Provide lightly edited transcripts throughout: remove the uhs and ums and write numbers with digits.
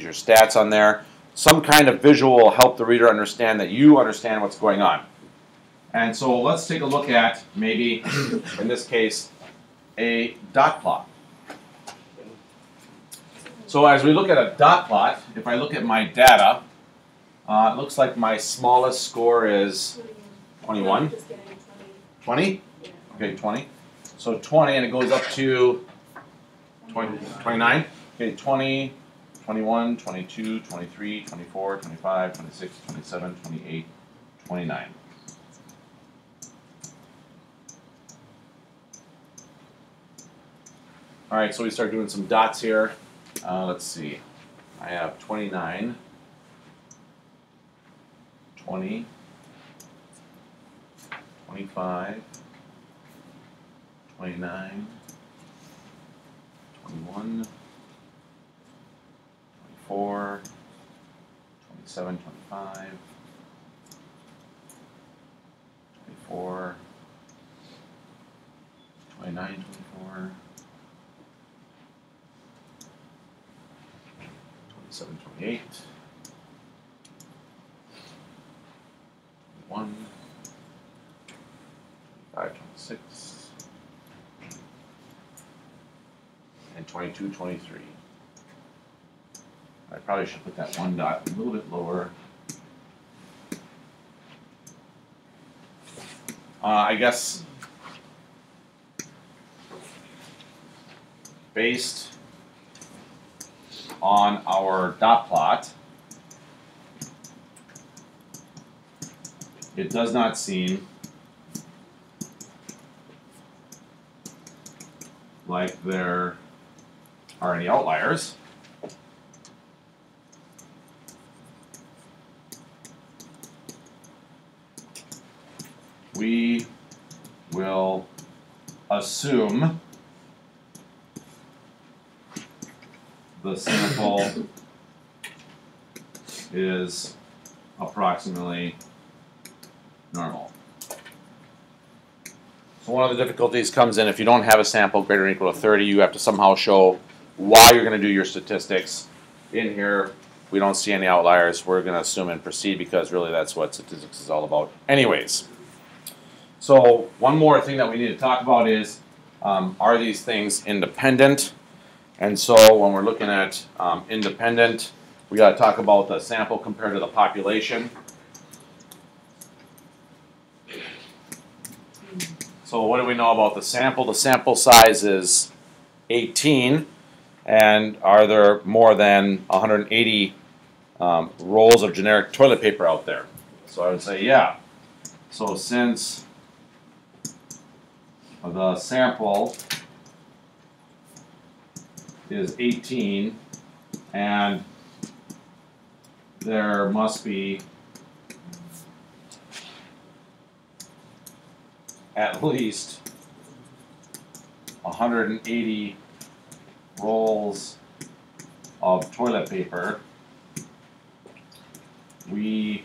your stats on there. Some kind of visual will help the reader understand that you understand what's going on. And so let's take a look at, maybe, in this case, a dot plot. So as we look at a dot plot, if I look at my data, it looks like my smallest score is 21. 20? Okay, 20. So 20, and it goes up to 29. Okay, 20, 21, 22, 23, 24, 25, 26, 27, 28, 29. All right, so we start doing some dots here. Let's see. I have 29, 20, 25, 29, 21, 24, 27, 25, 24, 29, 24, 27, 28, 21, 25, 26, and 22, 23. I probably should put that one dot a little bit lower. I guess based on our dot plot, it does not seem like there are any outliers. We will assume the sample is approximately normal. So one of the difficulties comes in if you don't have a sample greater than or equal to 30, you have to somehow show why you're going to do your statistics. In here, we don't see any outliers. We're going to assume and proceed because really that's what statistics is all about anyways. So one more thing that we need to talk about is, are these things independent? And so when we're looking at independent, we got to talk about the sample compared to the population. So what do we know about the sample? The sample size is 18, and are there more than 180 rolls of generic toilet paper out there? So I would say yeah. So since the sample is 18, and there must be at least 180 rolls of toilet paper, we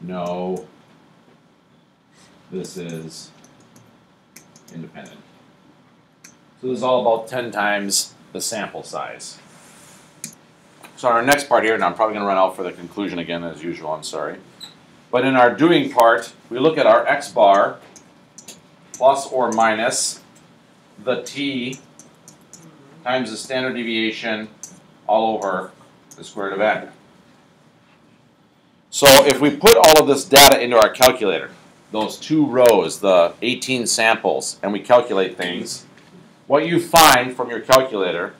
know this is independent. So this is all about 10 times the sample size. So our next part here, and I'm probably going to run out for the conclusion again as usual, I'm sorry. But in our doing part, we look at our x bar plus or minus the t times the standard deviation all over the square root of n. So if we put all of this data into our calculator, those two rows, the 18 samples, and we calculate things, what you find from your calculator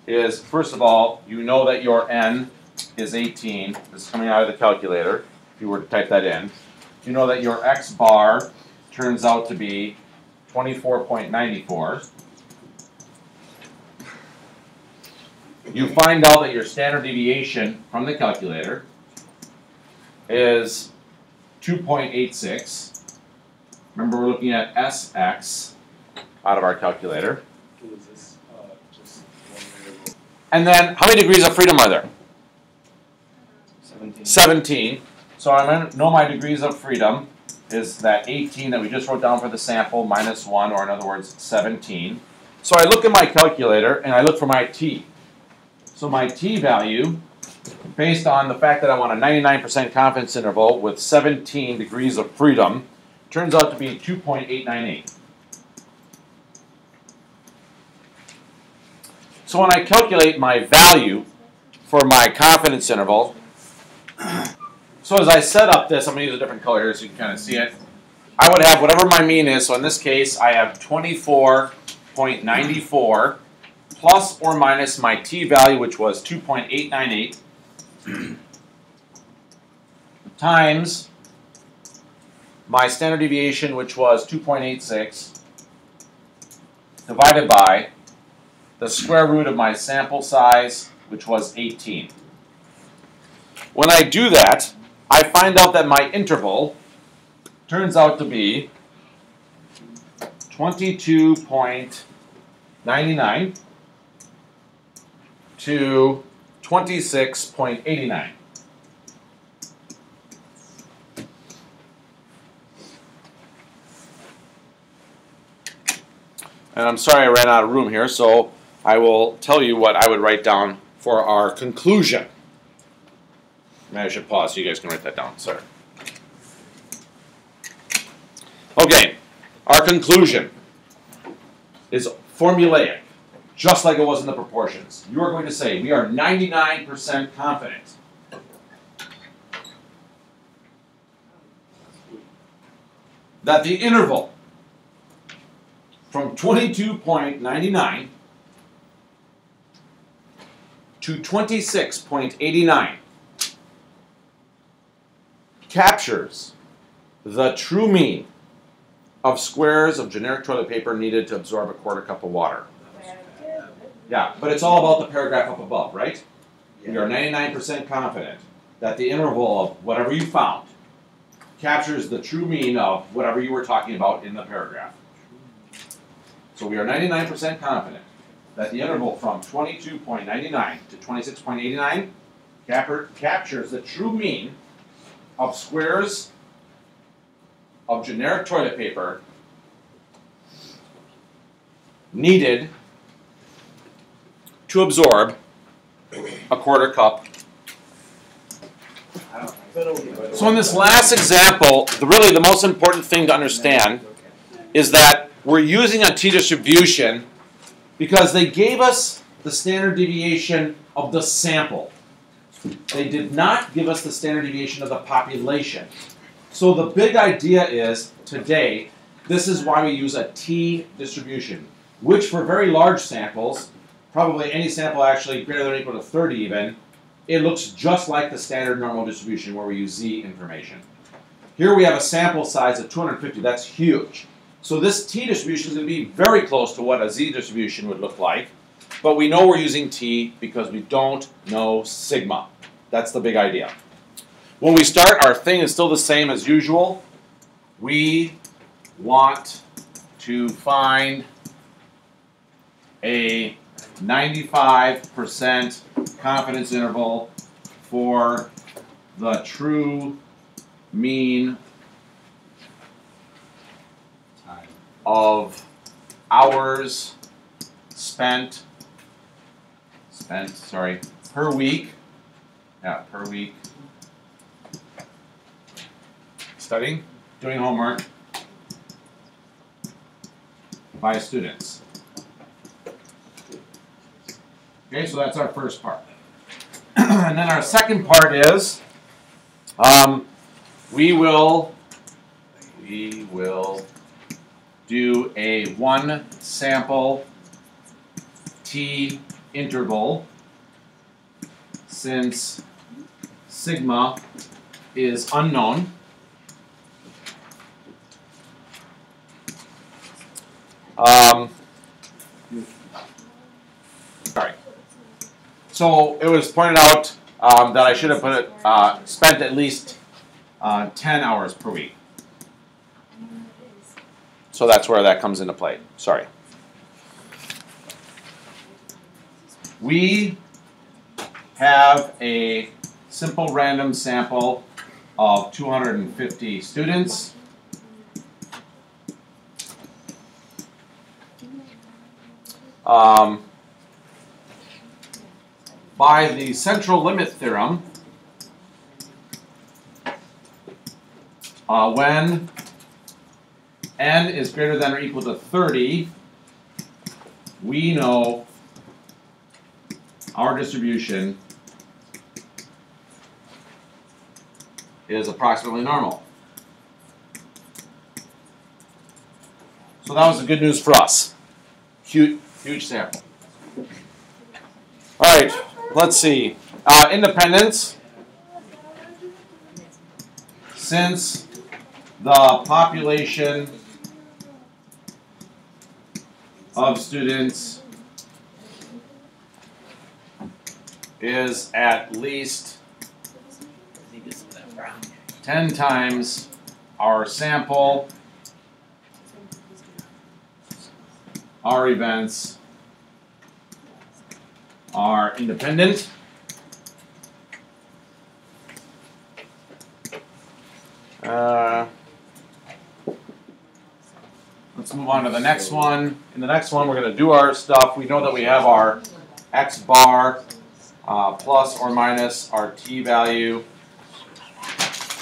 is, first of all, you know that your n is 18. This is coming out of the calculator, if you were to type that in. You know that your x bar turns out to be 24.94. You find out that your standard deviation from the calculator is 2.86. Remember, we're looking at Sx out of our calculator. And then, how many degrees of freedom are there? 17. So I know my degrees of freedom is that 18 that we just wrote down for the sample minus 1, or in other words, 17. So I look at my calculator and I look for my t. So my t-value, based on the fact that I want a 99% confidence interval with 17 degrees of freedom, turns out to be 2.898. So when I calculate my value for my confidence interval, so as I set up this, I'm going to use a different color here so you can kind of see it. I would have whatever my mean is. So in this case, I have 24.94 plus or minus my t-value, which was 2.898, times my standard deviation, which was 2.86, divided by the square root of my sample size, which was 18. When I do that, I find out that my interval turns out to be 22.99 to 26.89. And I'm sorry I ran out of room here, so I will tell you what I would write down for our conclusion. Maybe I should pause so you guys can write that down. Sorry. Okay, our conclusion is formulaic, just like it was in the proportions. You are going to say, we are 99% confident that the interval from 22.99 to 26.89 captures the true mean of squares of generic toilet paper needed to absorb a quarter cup of water. Yeah, but it's all about the paragraph up above, right? Yeah. We are 99% confident that the interval of whatever you found captures the true mean of whatever you were talking about in the paragraph. So we are 99% confident that the interval from 22.99 to 26.89 captures the true mean of squares of generic toilet paper needed to absorb a quarter cup. So in this last example, really the most important thing to understand is that we're using a t-distribution because they gave us the standard deviation of the sample. They did not give us the standard deviation of the population. So the big idea is, today, this is why we use a t-distribution, which for very large samples, probably any sample actually greater than or equal to 30 even, it looks just like the standard normal distribution where we use z information. Here we have a sample size of 250. That's huge. So this t-distribution is going to be very close to what a z-distribution would look like, but we know we're using t because we don't know sigma. That's the big idea. When we start, our thing is still the same as usual. We want to find a 95% confidence interval for the true mean of hours spent per week. Yeah, per week. Studying, doing homework by students. Okay, so that's our first part. And then our second part is we will do a one sample t interval since sigma is unknown. Sorry. So it was pointed out that I should have put it spent at least 10 hours per week. So that's where that comes into play. Sorry. We have a simple random sample of 250 students. by the central limit theorem, when n is greater than or equal to 30, we know our distribution is approximately normal. So that was the good news for us. Huge sample. All right, let's see. Independence. Since the population of students is at least 10 times our sample, our events are independent. Let's move on to the next one. In the next one, we're going to do our stuff. We know that we have our x bar plus or minus our t value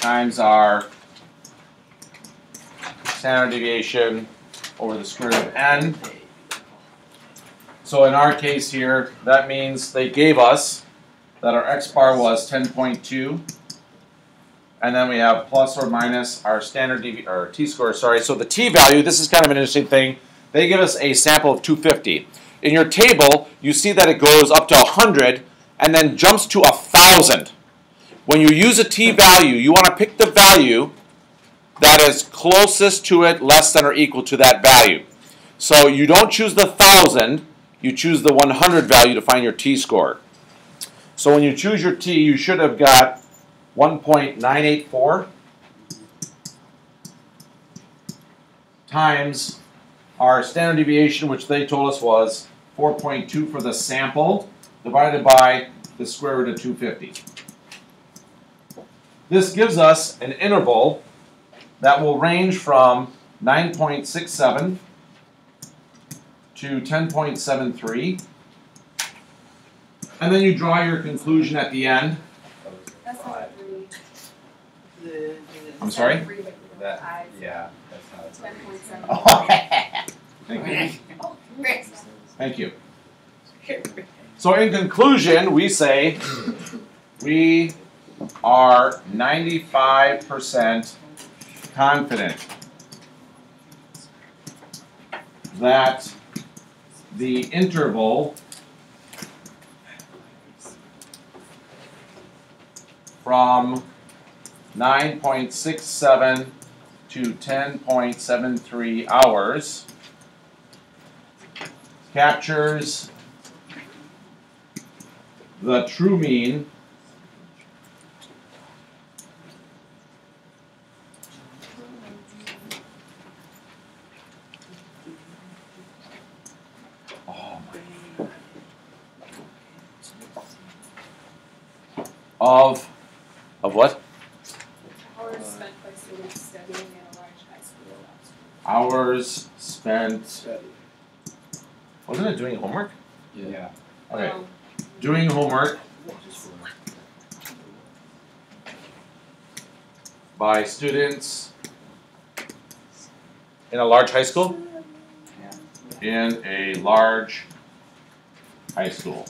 times our standard deviation over the square root of n. So in our case here, that means they gave us that our x bar was 10.2. And then we have plus or minus our standard or t-score, sorry. So the t value, this is kind of an interesting thing. They give us a sample of 250. In your table, you see that it goes up to 100 and then jumps to 1,000. When you use a t value, you want to pick the value that is closest to it, less than or equal to that value. So you don't choose the 1,000, you choose the 100 value to find your t-score. So when you choose your t, you should have got 1.984 times our standard deviation, which they told us was 4.2 for the sample, divided by the square root of 250. This gives us an interval that will range from 9.67 to 10.73. And then you draw your conclusion at the end. I'm sorry? Yeah, that's not 10.7. Oh, thank you. Thank you. So in conclusion, we say we are 95% confident that the interval from 9.67 to 10.73 hours captures the true mean of what? Hours spent by students studying in a large high school. Hours spent. Wasn't it doing homework? Yeah. Okay. Doing homework by students in a large high school? In a large high school.